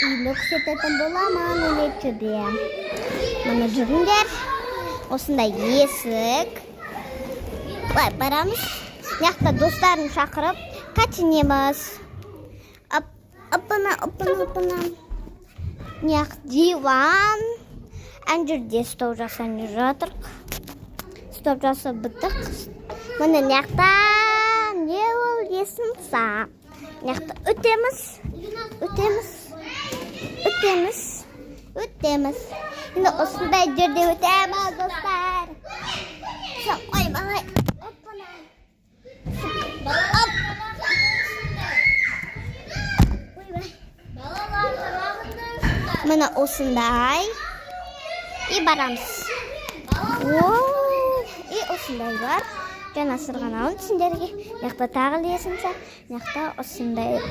үйінде көрсететін боламын өнерчеде. Мына жүріңдер. Осындай есік. Былай барамыз. Мына достарын шақырып катынеміз. Апана. Мына диван. Ана жерде стол жасап жатырық. Стол жасап біттік. Мына мына не ол есім сап. Мына өтеміз. Енді осындай жерде өтеміз, достар. Ойбай. Мына осындай. И барамыз. И осындай бар. Жаңа сырғанауын түсіндерге. Яқта тағы лесімсі. Яқта осындай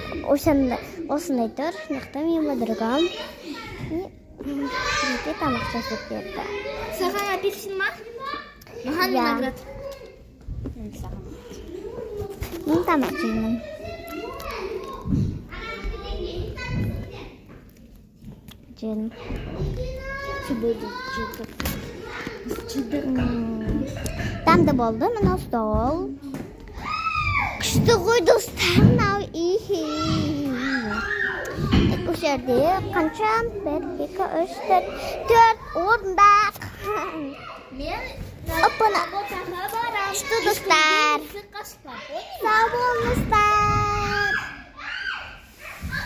тұр. Яқта мен бадырғам. Жеке тамақ жасып берді. Саған апельсин ма? Маған виноград. Мен тамақ жеймін. Жедім. Тамды болды, мына стол. Күшті ғой, достар, мынау. Осы жерде қанша? 1, 2, 3, 4 орындақ. Опана. Күшті достар. Сау болыңыздар.